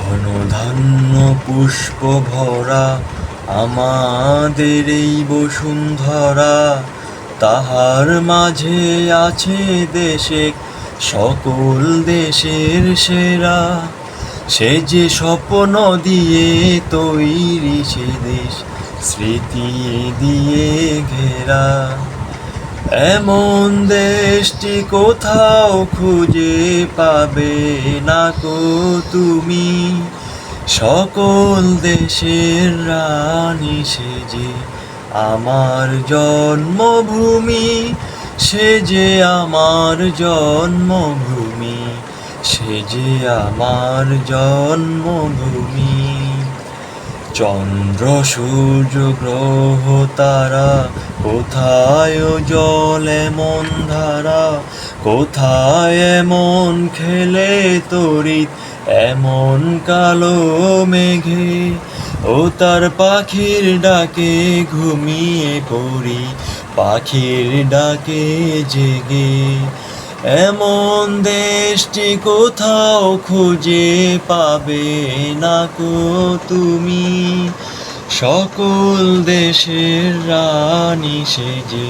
ঘন ধান্য পুষ্প ভরা আমাদের এই বসুন্ধরা, তাহার মাঝে আছে দেশে সকল দেশের সেরা। সে যে স্বপ্ন দিয়ে তৈরি সে দেশ, স্মৃতি দিয়ে ঘেরা। এমন দেশটি কোথাও খুঁজে পাবে না কো তুমি। সকল দেশের রানী সে যে আমার জন্মভূমি, সে যে আমার জন্মভূমি, সে যে আমার জন্মভূমি। চন্দ্র সূর্য গ্রহ তারা, কোথায় জল এমন ধারা, কোথায় এমন খেলে তড়িৎ এমন কালো মেঘে। ও তার পাখির ডাকে ঘুমিয়ে পড়ি, পাখির ডাকে জেগে। এমন দেশটি কোথাও খুঁজে পাবে না কো তুমি। সকল দেশের রানী সে যে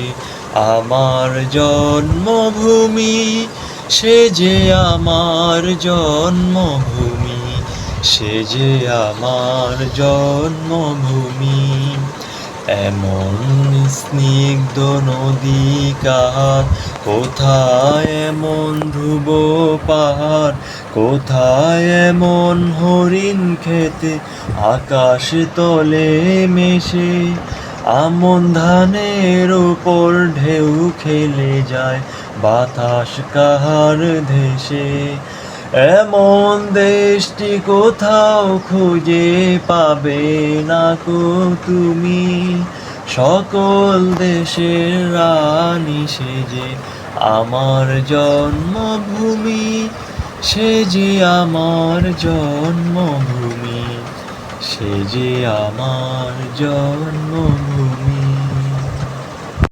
আমার জন্মভূমি, সে যে আমার জন্মভূমি, সে যে আমার জন্মভূমি। এমন স্নিগ্ধ নদী কাহার, কোথায় এমন ধ্রুব পাহাড়, কোথায় এমন হরিণ খেতে আকাশ তলে মেশে। আমন ধানের উপর ঢেউ খেলে যায় বাতাস কাহার দেশে। এমন দেশটি কোথাও খুঁজে পাবে না কো তুমি। সকল দেশের রানী সে যে আমার জন্মভূমি, সে যে আমার জন্মভূমি, সে যে আমার জন্মভূমি।